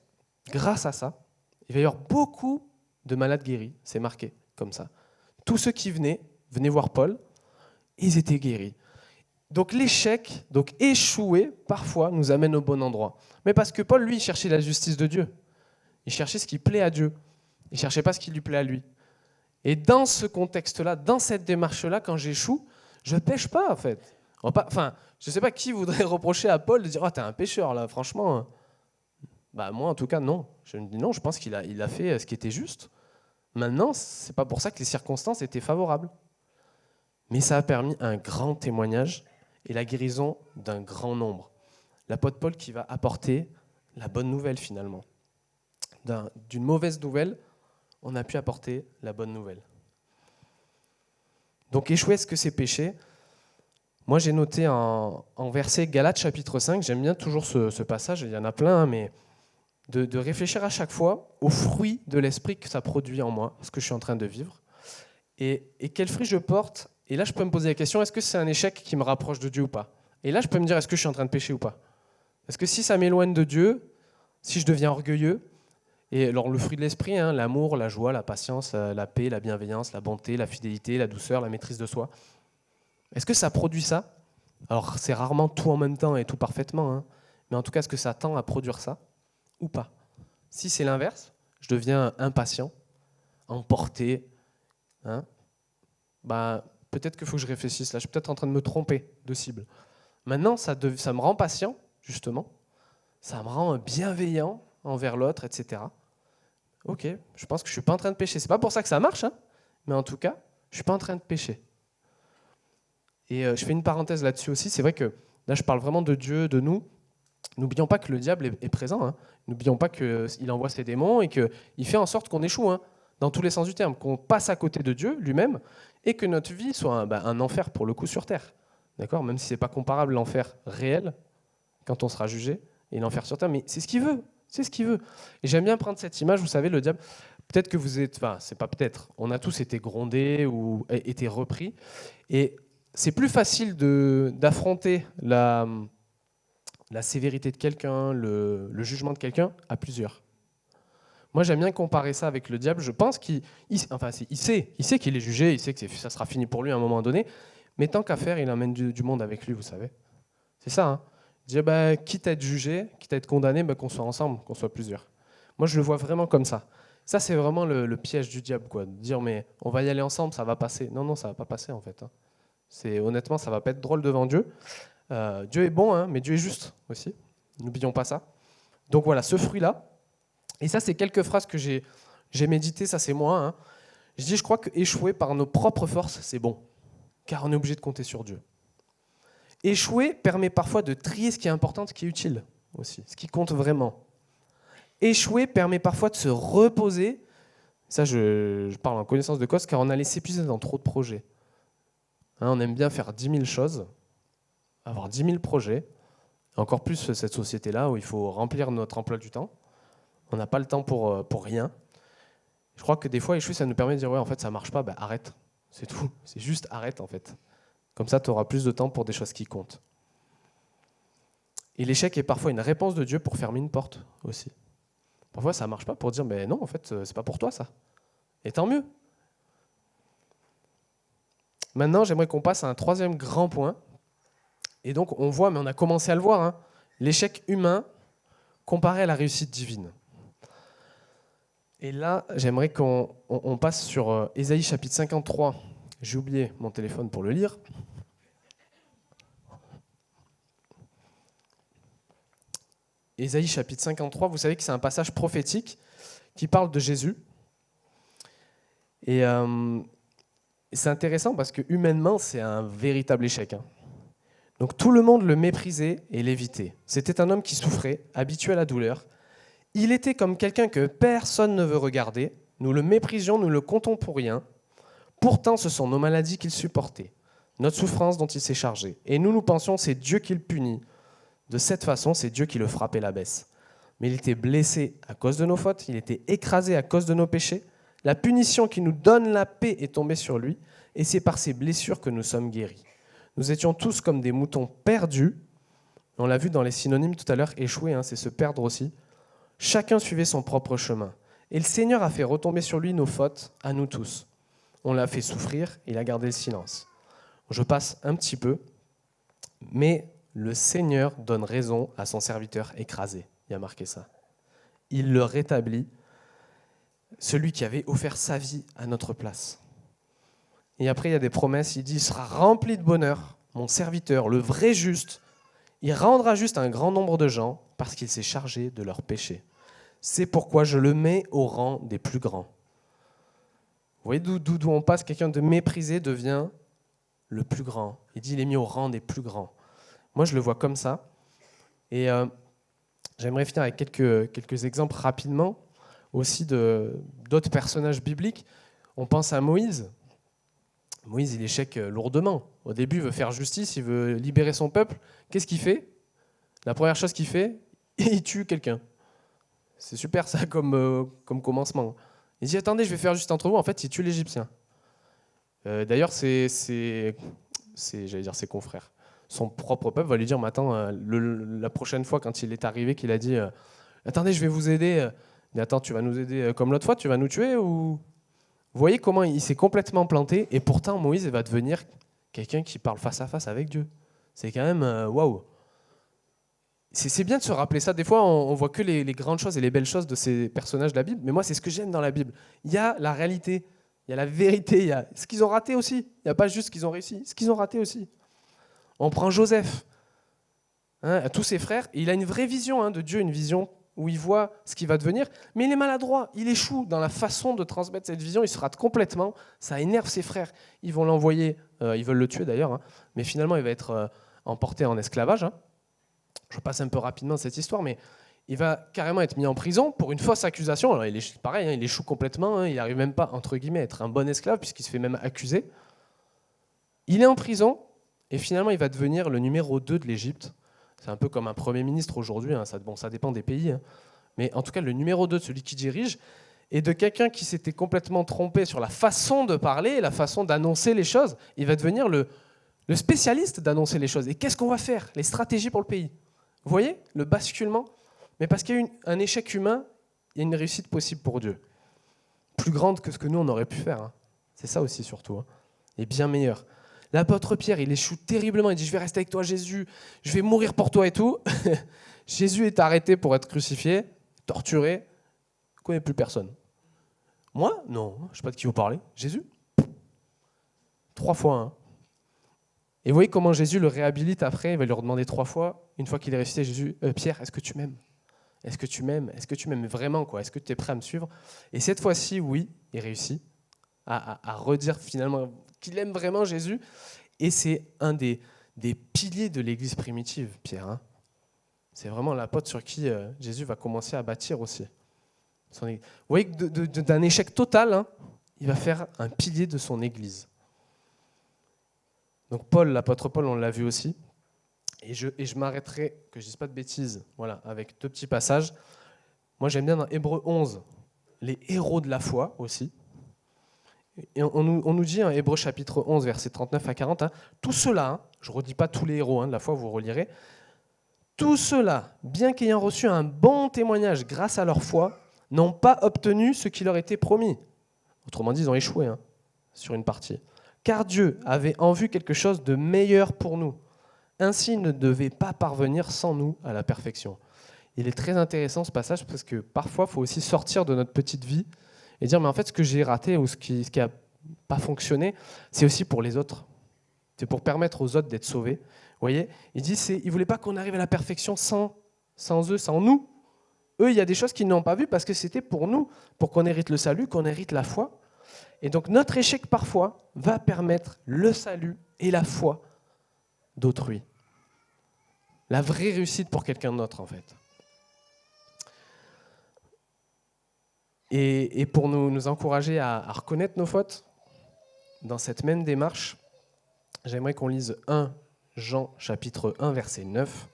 grâce à ça, il va y avoir beaucoup de malades guéris. C'est marqué comme ça. Tous ceux qui venaient voir Paul, ils étaient guéris. Donc l'échec, donc échouer, parfois, nous amène au bon endroit. Mais parce que Paul, lui, il cherchait la justice de Dieu. Il cherchait ce qui plaît à Dieu. Il ne cherchait pas ce qui lui plaît à lui. Et dans ce contexte-là, dans cette démarche-là, quand j'échoue, je ne pêche pas, en fait. Enfin, je ne sais pas qui voudrait reprocher à Paul de dire « Oh, t'es un pécheur, là, franchement. » Bah, moi, en tout cas, non. Je me dis non, je pense qu'il a fait ce qui était juste. Maintenant, ce n'est pas pour ça que les circonstances étaient favorables. Mais ça a permis un grand témoignage et la guérison d'un grand nombre. L'apôtre Paul qui va apporter la bonne nouvelle finalement. D'une mauvaise nouvelle, on a pu apporter la bonne nouvelle. Donc échouer, est-ce que c'est péché ? Moi j'ai noté en verset Galates chapitre 5, j'aime bien toujours ce passage, il y en a plein, hein, mais de réfléchir à chaque fois aux fruits de l'esprit que ça produit en moi, ce que je suis en train de vivre, et quels fruits je porte. Et là, je peux me poser la question, est-ce que c'est un échec qui me rapproche de Dieu ou pas ? Et là, je peux me dire, est-ce que je suis en train de pécher ou pas ? Est-ce que si ça m'éloigne de Dieu, si je deviens orgueilleux, et alors le fruit de l'esprit, hein, l'amour, la joie, la patience, la paix, la bienveillance, la bonté, la fidélité, la douceur, la maîtrise de soi, est-ce que ça produit ça ? Alors, c'est rarement tout en même temps et tout parfaitement, hein, mais en tout cas, est-ce que ça tend à produire ça ou pas ? Si c'est l'inverse, je deviens impatient, emporté, hein, peut-être qu'il faut que je réfléchisse. Là, je suis peut-être en train de me tromper de cible. Maintenant, ça me rend patient, justement. Ça me rend bienveillant envers l'autre, etc. Ok, je pense que je ne suis pas en train de pécher. Ce n'est pas pour ça que ça marche, hein, mais en tout cas, je ne suis pas en train de pécher. Et je fais une parenthèse là-dessus aussi. C'est vrai que là, je parle vraiment de Dieu, de nous. N'oublions pas que le diable est présent. Hein. N'oublions pas qu'il envoie ses démons et qu'il fait en sorte qu'on échoue, hein, dans tous les sens du terme, qu'on passe à côté de Dieu lui-même et que notre vie soit un enfer pour le coup sur terre. D'accord ? Même si ce n'est pas comparable l'enfer réel, quand on sera jugé, et l'enfer sur terre, mais c'est ce qu'il veut. C'est ce qu'il veut. Et j'aime bien prendre cette image, vous savez, le diable, peut-être que vous êtes, enfin, c'est pas peut-être, on a tous été grondés ou été repris, et c'est plus facile d'affronter la sévérité de quelqu'un, le jugement de quelqu'un à plusieurs. Moi, j'aime bien comparer ça avec le diable. Je pense qu'il sait qu'il est jugé, il sait que ça sera fini pour lui à un moment donné, mais tant qu'à faire, il amène du monde avec lui, vous savez. C'est ça, hein. Il dit, quitte à être jugé, quitte à être condamné, qu'on soit ensemble, qu'on soit plusieurs. Moi, je le vois vraiment comme ça. Ça, c'est vraiment le piège du diable, quoi. De dire, mais on va y aller ensemble, ça va passer. Non, ça va pas passer, en fait. Hein. Honnêtement, ça va pas être drôle devant Dieu. Dieu est bon, hein, mais Dieu est juste aussi. N'oublions pas ça. Donc voilà, ce fruit-là. Et ça, c'est quelques phrases que j'ai méditées, ça c'est moi. Hein. Je crois qu'échouer par nos propres forces, c'est bon, car on est obligé de compter sur Dieu. Échouer permet parfois de trier ce qui est important, ce qui est utile aussi, ce qui compte vraiment. Échouer permet parfois de se reposer. Ça, je parle en connaissance de cause, car on allait s'épuiser dans trop de projets. On aime bien faire 10 000 choses, avoir 10 000 projets, encore plus cette société-là où il faut remplir notre emploi du temps. On n'a pas le temps pour rien. Je crois que des fois, échouer, ça nous permet de dire « ouais, en fait, ça ne marche pas, arrête, c'est tout. C'est juste arrête, en fait. » Comme ça, tu auras plus de temps pour des choses qui comptent. Et l'échec est parfois une réponse de Dieu pour fermer une porte aussi. Parfois, ça ne marche pas pour dire « mais non, en fait, c'est pas pour toi, ça. » Et tant mieux. Maintenant, j'aimerais qu'on passe à un troisième grand point. Et donc, on voit, mais on a commencé à le voir, l'échec humain comparé à la réussite divine. Et là, j'aimerais qu'on passe sur Ésaïe chapitre 53. J'ai oublié mon téléphone pour le lire. Ésaïe chapitre 53, vous savez que c'est un passage prophétique qui parle de Jésus. Et c'est intéressant parce que humainement, c'est un véritable échec. Donc tout le monde le méprisait et l'évitait. C'était un homme qui souffrait, habitué à la douleur. Il était comme quelqu'un que personne ne veut regarder. Nous le méprisions, nous le comptons pour rien. Pourtant, ce sont nos maladies qu'il supportait, notre souffrance dont il s'est chargé. Et nous pensions, c'est Dieu qui le punit. De cette façon, c'est Dieu qui le frappait la baisse. Mais il était blessé à cause de nos fautes, il était écrasé à cause de nos péchés. La punition qui nous donne la paix est tombée sur lui, et c'est par ses blessures que nous sommes guéris. Nous étions tous comme des moutons perdus. On l'a vu dans les synonymes tout à l'heure, échouer, c'est se perdre aussi. Chacun suivait son propre chemin. Et le Seigneur a fait retomber sur lui nos fautes, à nous tous. On l'a fait souffrir, il a gardé le silence. Je passe un petit peu, mais le Seigneur donne raison à son serviteur écrasé. Il y a marqué ça. Il le rétablit, celui qui avait offert sa vie à notre place. Et après, il y a des promesses. Il dit, il sera rempli de bonheur, mon serviteur, le vrai juste. Il rendra juste un grand nombre de gens parce qu'il s'est chargé de leurs péchés. C'est pourquoi je le mets au rang des plus grands. Vous voyez d'où on passe, quelqu'un de méprisé devient le plus grand. Il dit, il est mis au rang des plus grands. Moi, je le vois comme ça. Et j'aimerais finir avec quelques exemples rapidement, aussi d'autres personnages bibliques. On pense à Moïse. Moïse, il échec lourdement. Au début, il veut faire justice, il veut libérer son peuple. Qu'est-ce qu'il fait ? La première chose qu'il fait, il tue quelqu'un. C'est super ça comme commencement. Il dit, attendez, je vais faire juste entre vous. En fait, il tue l'Égyptien. D'ailleurs, j'allais dire ses confrères. Son propre peuple va lui dire, mais attends, la prochaine fois, quand il est arrivé, qu'il a dit, attendez, je vais vous aider. Mais attends, tu vas nous aider comme l'autre fois, tu vas nous tuer ou... Vous voyez comment il s'est complètement planté, et pourtant Moïse va devenir quelqu'un qui parle face à face avec Dieu. C'est quand même waouh. C'est bien de se rappeler ça. Des fois, on voit que les grandes choses et les belles choses de ces personnages de la Bible, mais moi, c'est ce que j'aime dans la Bible. Il y a la réalité, il y a la vérité, il y a ce qu'ils ont raté aussi. Il n'y a pas juste ce qu'ils ont réussi, ce qu'ils ont raté aussi. On prend Joseph, à tous ses frères, et il a une vraie vision de Dieu, une vision où il voit ce qui va devenir, mais il est maladroit, il échoue dans la façon de transmettre cette vision, il se rate complètement, ça énerve ses frères. Ils vont l'envoyer, ils veulent le tuer d'ailleurs, mais finalement il va être emporté en esclavage. Je passe un peu rapidement cette histoire, mais il va carrément être mis en prison pour une fausse accusation. Alors il est pareil, il échoue complètement, il n'arrive même pas, entre guillemets, à être un bon esclave, puisqu'il se fait même accuser. Il est en prison, et finalement il va devenir le numéro 2 de l'Égypte. C'est un peu comme un Premier ministre aujourd'hui, ça dépend des pays. Mais en tout cas, le numéro 2 de celui qui dirige, et de quelqu'un qui s'était complètement trompé sur la façon de parler, la façon d'annoncer les choses, il va devenir le spécialiste d'annoncer les choses. Et qu'est-ce qu'on va faire ? Les stratégies pour le pays. Vous voyez le basculement ? Mais parce qu'il y a eu un échec humain, il y a une réussite possible pour Dieu. Plus grande que ce que nous, on aurait pu faire. C'est ça aussi, surtout. Et bien meilleure. L'apôtre Pierre, il échoue terriblement. Il dit, je vais rester avec toi, Jésus. Je vais mourir pour toi et tout. Jésus est arrêté pour être crucifié, torturé. Je ne connais plus personne. Moi ? Non. Je ne sais pas de qui vous parlez. Jésus ? 3 fois. Et vous voyez comment Jésus le réhabilite après. Il va lui redemander 3 fois. Une fois qu'il est ressuscité, Jésus, Pierre, est-ce que tu m'aimes ? Est-ce que tu m'aimes ? Est-ce que tu m'aimes vraiment ? Est-ce que tu es prêt à me suivre ? Et cette fois-ci, oui, il réussit. à redire finalement qu'il aime vraiment Jésus. Et c'est un des piliers de l'Église primitive, Pierre. Hein. C'est vraiment l'apôtre sur qui Jésus va commencer à bâtir aussi. Vous voyez que d'un échec total, hein, il va faire un pilier de son Église. Donc Paul, l'apôtre Paul, on l'a vu aussi. Et je m'arrêterai, que je ne dise pas de bêtises, voilà, avec 2 petits passages. Moi, j'aime bien dans Hébreux 11, les héros de la foi aussi. Et on nous dit, en Hébreux chapitre 11, versets 39 à 40, hein, tout cela, hein, je ne redis pas tous les héros de la foi, vous relirez, tout cela, bien qu'ayant reçu un bon témoignage grâce à leur foi, n'ont pas obtenu ce qui leur était promis. Autrement dit, ils ont échoué sur une partie. Car Dieu avait en vue quelque chose de meilleur pour nous. Ainsi, il ne devait pas parvenir sans nous à la perfection. Il est très intéressant ce passage parce que parfois, il faut aussi sortir de notre petite vie et dire, mais en fait, ce que j'ai raté ou ce qui n'a pas fonctionné, c'est aussi pour les autres. C'est pour permettre aux autres d'être sauvés. Vous voyez, il dit, il ne voulait pas qu'on arrive à la perfection sans eux, sans nous. Eux, il y a des choses qu'ils n'ont pas vues parce que c'était pour nous, pour qu'on hérite le salut, qu'on hérite la foi. Et donc, notre échec, parfois, va permettre le salut et la foi d'autrui. La vraie réussite pour quelqu'un d'autre, en fait. Et pour nous encourager à reconnaître nos fautes, dans cette même démarche, j'aimerais qu'on lise 1 Jean chapitre 1, verset 9.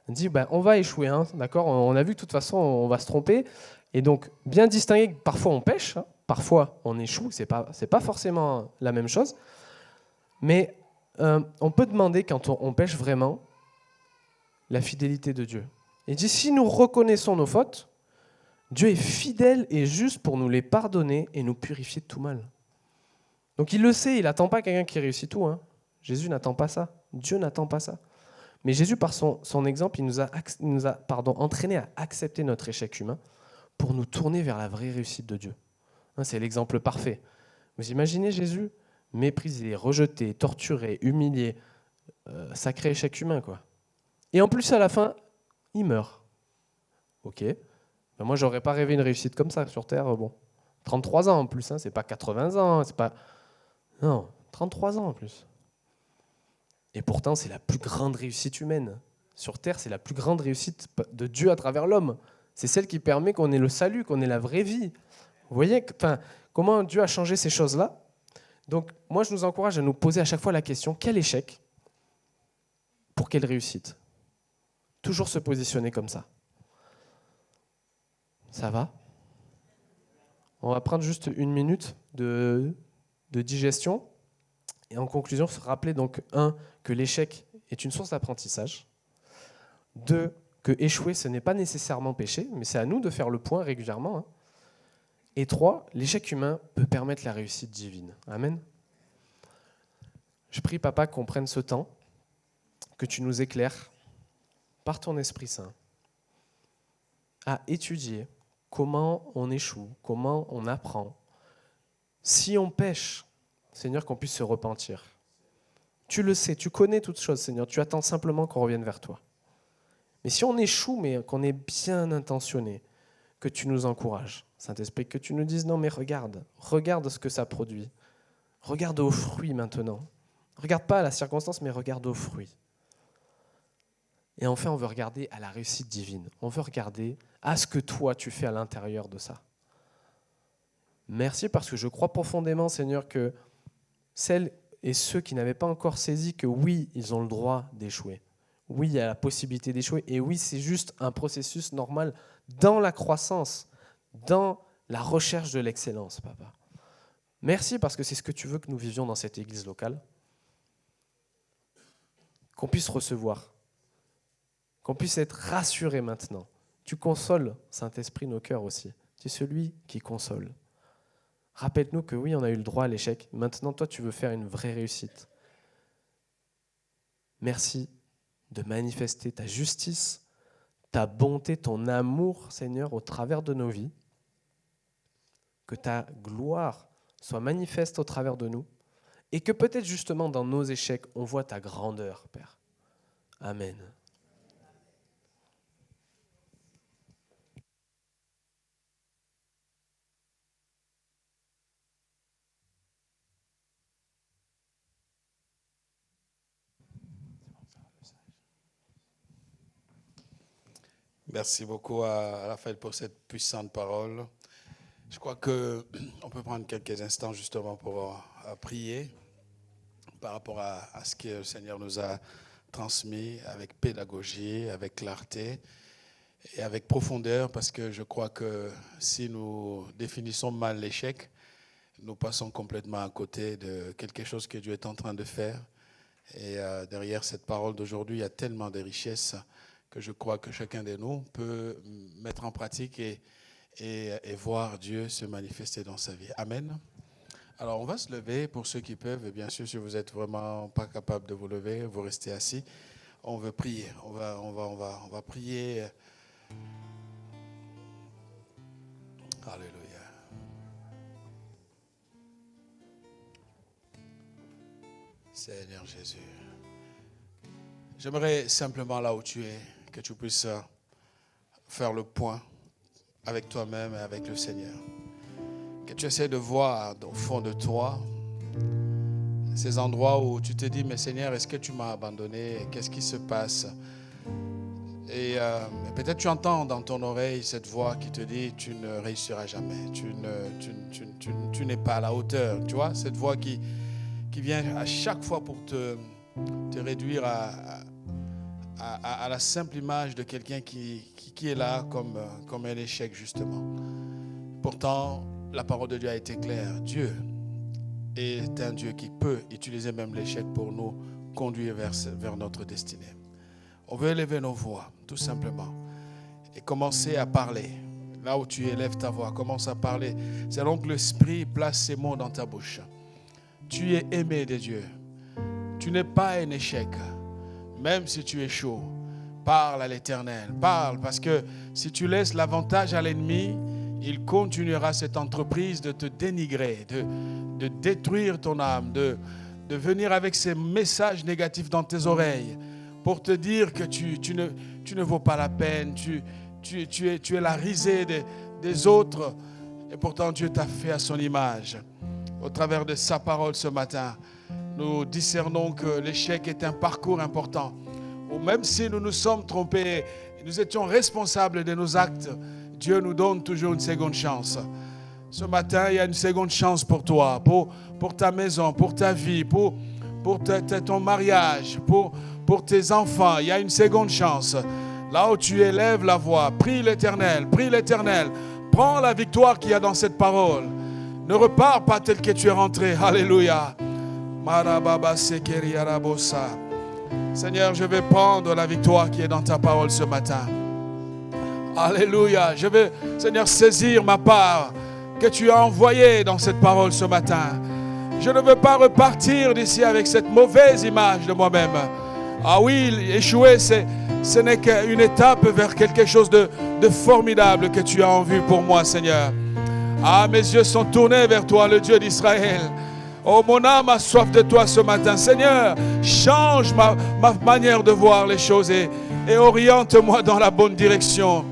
On dit, on va échouer, hein, d'accord ? On a vu que de toute façon, on va se tromper. Et donc, bien distinguer que parfois on pêche, hein, parfois on échoue, c'est pas forcément la même chose. Mais on peut demander, quand on pêche vraiment, la fidélité de Dieu. Il dit, si nous reconnaissons nos fautes, Dieu est fidèle et juste pour nous les pardonner et nous purifier de tout mal. Donc il le sait, il n'attend pas quelqu'un qui réussit tout. Hein. Jésus n'attend pas ça. Dieu n'attend pas ça. Mais Jésus, par son exemple, il nous a entraînés à accepter notre échec humain pour nous tourner vers la vraie réussite de Dieu. Hein, c'est l'exemple parfait. Vous imaginez Jésus méprisé, rejeté, torturé, humilié, sacré échec humain, quoi. Et en plus, à la fin, il meurt. Ok. Moi, j'aurais pas rêvé une réussite comme ça sur Terre. Bon, 33 ans en plus, hein, c'est pas 80 ans, c'est pas... Non, 33 ans en plus. Et pourtant, c'est la plus grande réussite humaine. Sur Terre, c'est la plus grande réussite de Dieu à travers l'homme. C'est celle qui permet qu'on ait le salut, qu'on ait la vraie vie. Vous voyez comment Dieu a changé ces choses-là ? Donc, moi, je nous encourage à nous poser à chaque fois la question, quel échec pour quelle réussite ? Toujours se positionner comme ça. Ça va ? On va prendre juste 1 minute de digestion. Et en conclusion, se rappeler donc 1, que l'échec est une source d'apprentissage. 2, que échouer, ce n'est pas nécessairement péché, mais c'est à nous de faire le point régulièrement. Hein. Et 3, l'échec humain peut permettre la réussite divine. Amen. Je prie, Papa, qu'on prenne ce temps, que tu nous éclaires par ton Esprit Saint à étudier comment on échoue, comment on apprend. Si on pêche, Seigneur, qu'on puisse se repentir. Tu le sais, tu connais toutes choses, Seigneur. Tu attends simplement qu'on revienne vers toi. Mais si on échoue, mais qu'on est bien intentionné, que tu nous encourages, Saint-Esprit, que tu nous dises, non mais regarde ce que ça produit. Regarde aux fruits maintenant. Regarde pas à la circonstance, mais regarde aux fruits. Et enfin, on veut regarder à la réussite divine. On veut regarder à ce que toi, tu fais à l'intérieur de ça. Merci parce que je crois profondément, Seigneur, que celles et ceux qui n'avaient pas encore saisi que oui, ils ont le droit d'échouer. Oui, il y a la possibilité d'échouer. Et oui, c'est juste un processus normal dans la croissance, dans la recherche de l'excellence, Papa. Merci parce que c'est ce que tu veux que nous vivions dans cette église locale. Qu'on puisse recevoir, qu'on puisse être rassurés maintenant. Tu consoles, Saint-Esprit, nos cœurs aussi. Tu es celui qui console. Rappelle-nous que oui, on a eu le droit à l'échec. Maintenant, toi, tu veux faire une vraie réussite. Merci de manifester ta justice, ta bonté, ton amour, Seigneur, au travers de nos vies. Que ta gloire soit manifeste au travers de nous. Et que peut-être justement dans nos échecs, on voit ta grandeur, Père. Amen. Merci beaucoup à Raphaël pour cette puissante parole. Je crois qu'on peut prendre quelques instants justement pour prier par rapport à ce que le Seigneur nous a transmis avec pédagogie, avec clarté et avec profondeur, parce que je crois que si nous définissons mal l'échec, nous passons complètement à côté de quelque chose que Dieu est en train de faire. Et derrière cette parole d'aujourd'hui, il y a tellement de richesses que je crois que chacun de nous peut mettre en pratique et voir Dieu se manifester dans sa vie. Amen. Alors, on va se lever pour ceux qui peuvent. Et bien sûr, si vous n'êtes vraiment pas capable de vous lever, vous restez assis. On veut prier. On va prier. Alléluia. Seigneur Jésus. J'aimerais simplement, là où tu es, que tu puisses faire le point avec toi-même et avec le Seigneur. Que tu essaies de voir au fond de toi ces endroits où tu te dis, mais Seigneur, est-ce que tu m'as abandonné? Qu'est-ce qui se passe? Et peut-être tu entends dans ton oreille cette voix qui te dit, tu ne réussiras jamais, tu n'es pas à la hauteur. Tu vois, cette voix qui vient à chaque fois pour te réduire à la simple image de quelqu'un qui est là comme un échec, justement. Pourtant, la parole de Dieu a été claire. Dieu est un Dieu qui peut utiliser même l'échec pour nous conduire vers notre destinée. On veut élever nos voix, tout simplement, et commencer à parler. Là où tu élèves ta voix, commence à parler. C'est donc l'Esprit place ces mots dans ta bouche. Tu es aimé de Dieu. Tu n'es pas un échec. Même si tu es chaud, parle à l'Éternel. Parle, parce que si tu laisses l'avantage à l'ennemi, il continuera cette entreprise de te dénigrer, de détruire ton âme, de venir avec ces messages négatifs dans tes oreilles pour te dire que tu ne vaux pas la peine, tu es la risée des autres. Et pourtant, Dieu t'a fait à son image. Au travers de sa parole ce matin, nous discernons que l'échec est un parcours important. Ou même si nous nous sommes trompés, nous étions responsables de nos actes, Dieu nous donne toujours une seconde chance. Ce matin, il y a une seconde chance pour toi, pour ta maison, pour ta vie, pour ton mariage, pour tes enfants. Il y a une seconde chance. Là où tu élèves la voix, prie l'Éternel, prends la victoire qu'il y a dans cette parole. Ne repars pas tel que tu es rentré. Alléluia. Seigneur, je vais prendre la victoire qui est dans ta parole ce matin. Alléluia. Je vais, Seigneur, saisir ma part que tu as envoyée dans cette parole ce matin. Je ne veux pas repartir d'ici avec cette mauvaise image de moi-même. Ah oui, échouer, ce n'est qu'une étape vers quelque chose de formidable que tu as en vue pour moi, Seigneur. Ah, mes yeux sont tournés vers toi, le Dieu d'Israël. Oh, mon âme a soif de toi ce matin. Seigneur, change ma manière de voir les choses et oriente-moi dans la bonne direction.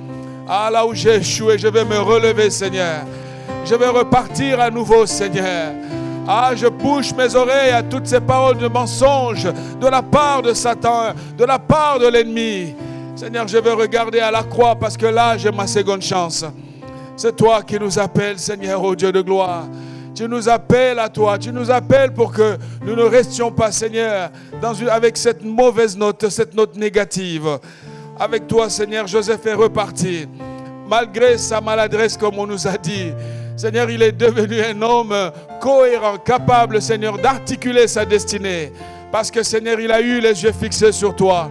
Ah, là où j'ai échoué, je vais me relever, Seigneur. Je vais repartir à nouveau, Seigneur. Ah, je bouche mes oreilles à toutes ces paroles de mensonges de la part de Satan, de la part de l'ennemi. Seigneur, je vais regarder à la croix parce que là, j'ai ma seconde chance. C'est toi qui nous appelles, Seigneur, ô Dieu de gloire. Tu nous appelles à toi. Tu nous appelles pour que nous ne restions pas, Seigneur, avec cette mauvaise note, cette note négative. Avec toi, Seigneur, Joseph est reparti. Malgré sa maladresse, comme on nous a dit, Seigneur, il est devenu un homme cohérent, capable, Seigneur, d'articuler sa destinée. Parce que, Seigneur, il a eu les yeux fixés sur toi.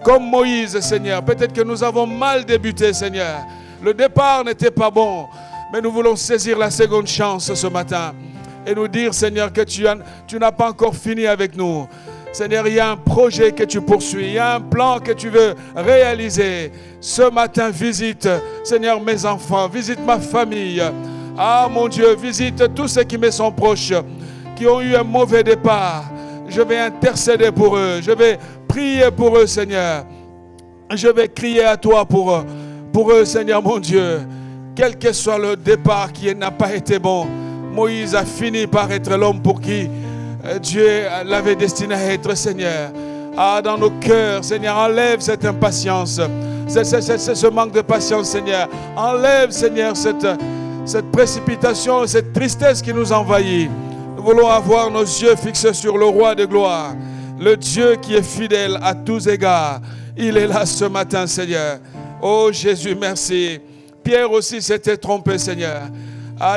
Comme Moïse, Seigneur. Peut-être que nous avons mal débuté, Seigneur. Le départ n'était pas bon. Mais nous voulons saisir la seconde chance ce matin. Et nous dire, Seigneur, que tu n'as pas encore fini avec nous. Seigneur, il y a un projet que tu poursuis. Il y a un plan que tu veux réaliser. Ce matin, visite, Seigneur, mes enfants. Visite ma famille. Ah, mon Dieu, visite tous ceux qui me sont proches, qui ont eu un mauvais départ. Je vais intercéder pour eux. Je vais prier pour eux, Seigneur. Je vais crier à toi pour eux, Seigneur, mon Dieu. Quel que soit le départ qui n'a pas été bon, Moïse a fini par être l'homme pour qui Dieu l'avait destiné à être, Seigneur. Ah, dans nos cœurs, Seigneur, enlève cette impatience. ce manque de patience, Seigneur. Enlève, Seigneur, cette précipitation, cette tristesse qui nous envahit. Nous voulons avoir nos yeux fixés sur le roi de gloire, le Dieu qui est fidèle à tous égards. Il est là ce matin, Seigneur. Oh Jésus, merci. Pierre aussi s'était trompé, Seigneur.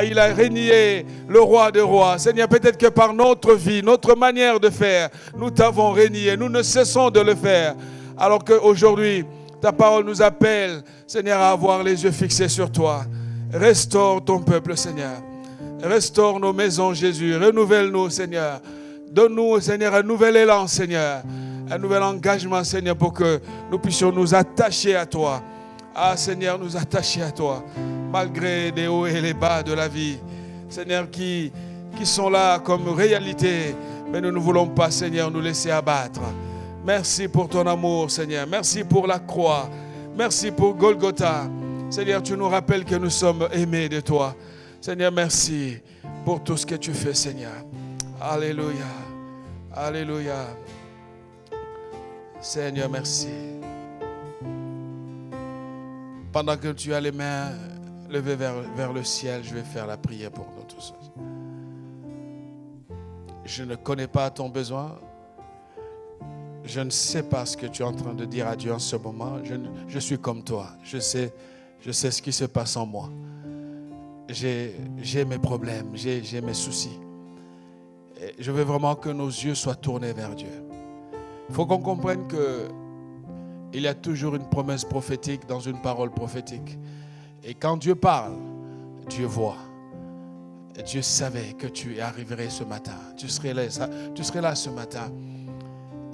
Il a renié le roi des rois. Seigneur, peut-être que par notre vie, notre manière de faire, nous t'avons renié. Nous ne cessons de le faire. Alors qu'aujourd'hui, ta parole nous appelle, Seigneur, à avoir les yeux fixés sur toi. Restaure ton peuple, Seigneur. Restaure nos maisons, Jésus. Renouvelle-nous, Seigneur. Donne-nous, Seigneur, un nouvel élan, Seigneur. Un nouvel engagement, Seigneur, pour que nous puissions nous attacher à toi. Seigneur, nous attacher à toi. Malgré les hauts et les bas de la vie, Seigneur, qui sont là comme réalité. Mais nous ne voulons pas, Seigneur, nous laisser abattre. Merci pour ton amour, Seigneur. Merci pour la croix. Merci pour Golgotha. Seigneur, tu nous rappelles que nous sommes aimés de toi. Seigneur, merci pour tout ce que tu fais, Seigneur. Alléluia. Alléluia. Seigneur, merci. Pendant que tu as les mains levées vers le ciel, je vais faire la prière pour nous tous. Je ne connais pas ton besoin. Je ne sais pas ce que tu es en train de dire à Dieu en ce moment. Je suis comme toi. Je sais ce qui se passe en moi. J'ai mes problèmes, j'ai mes soucis. Et je veux vraiment que nos yeux soient tournés vers Dieu. Il faut qu'on comprenne qu'il y a toujours une promesse prophétique dans une parole prophétique. Et quand Dieu parle, Dieu voit. Et Dieu savait que tu arriverais ce matin. Tu serais là ce matin.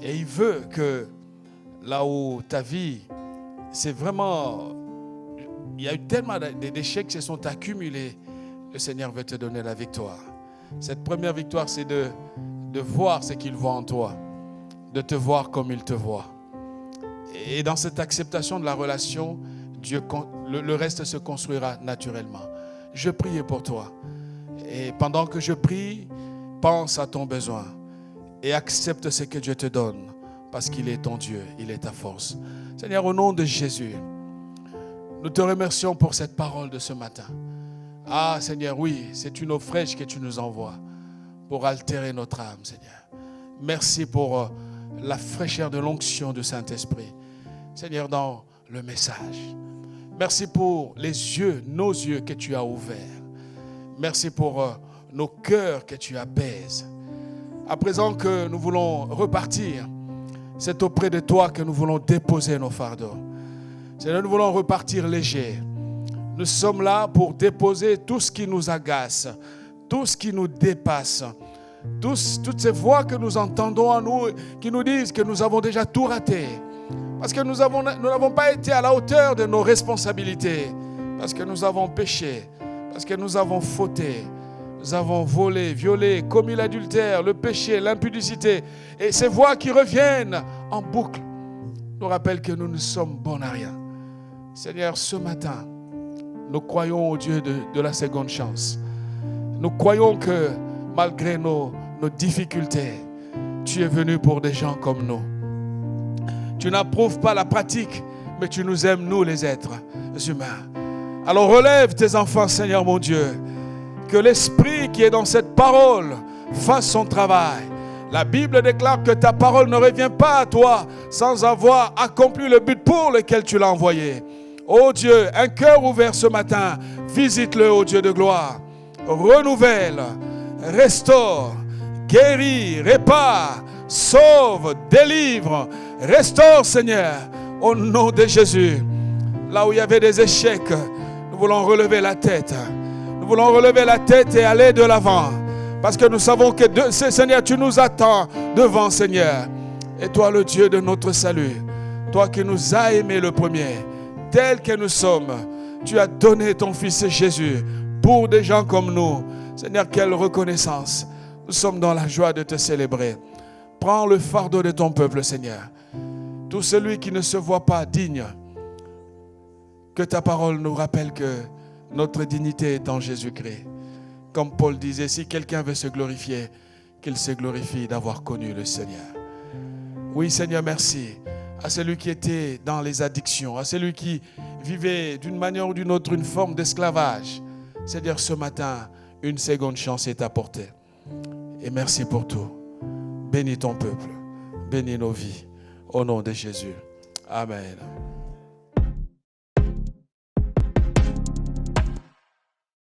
Et il veut que là où ta vie, c'est vraiment... Il y a eu tellement d'échecs qui se sont accumulés. Le Seigneur veut te donner la victoire. Cette première victoire, c'est de voir ce qu'il voit en toi. De te voir comme il te voit. Et dans cette acceptation de la relation, le reste se construira naturellement. Je prie pour toi. Et pendant que je prie, pense à ton besoin. Et accepte ce que Dieu te donne. Parce qu'il est ton Dieu, il est ta force. Seigneur, au nom de Jésus, nous te remercions pour cette parole de ce matin. Seigneur, oui, c'est une eau fraîche que tu nous envoies pour altérer notre âme, Seigneur. Merci pour la fraîcheur de l'onction du Saint-Esprit. Seigneur, dans le message. Merci pour les yeux, nos yeux que tu as ouverts. Merci pour nos cœurs que tu apaises. À présent que nous voulons repartir, c'est auprès de toi que nous voulons déposer nos fardeaux. Seigneur, nous voulons repartir légers. Nous sommes là pour déposer tout ce qui nous agace, tout ce qui nous dépasse, toutes ces voix que nous entendons en nous, qui nous disent que nous avons déjà tout raté. Parce que nous n'avons pas été à la hauteur de nos responsabilités. Parce que nous avons péché. Parce que nous avons fauté. Nous avons volé, violé, commis l'adultère, le péché, l'impudicité. Et ces voix qui reviennent en boucle nous rappellent que nous ne sommes bons à rien. Seigneur, ce matin, nous croyons au Dieu de la seconde chance. Nous croyons que malgré nos difficultés, tu es venu pour des gens comme nous. Tu n'approuves pas la pratique, mais tu nous aimes, nous les êtres humains. Alors relève tes enfants, Seigneur mon Dieu. Que l'esprit qui est dans cette parole fasse son travail. La Bible déclare que ta parole ne revient pas à toi sans avoir accompli le but pour lequel tu l'as envoyé. Oh Dieu, un cœur ouvert ce matin, visite-le, ô Dieu de gloire. Renouvelle, restaure, guéris, répare, sauve, délivre. Restaure, Seigneur, au nom de Jésus. Là où il y avait des échecs, nous voulons relever la tête. Nous voulons relever la tête et aller de l'avant. Parce que nous savons que, Seigneur, tu nous attends devant, Seigneur. Et toi, le Dieu de notre salut, toi qui nous as aimés le premier, tel que nous sommes, tu as donné ton Fils Jésus pour des gens comme nous. Seigneur, quelle reconnaissance. Nous sommes dans la joie de te célébrer. Prends le fardeau de ton peuple, Seigneur. Tout celui qui ne se voit pas digne, que ta parole nous rappelle que notre dignité est en Jésus-Christ. Comme Paul disait, si quelqu'un veut se glorifier, qu'il se glorifie d'avoir connu le Seigneur. Oui, Seigneur, merci. à celui qui était dans les addictions, à celui qui vivait d'une manière ou d'une autre une forme d'esclavage. C'est-à-dire ce matin, une seconde chance est apportée. Et merci pour tout. Bénis ton peuple, bénis nos vies, au nom de Jésus. Amen.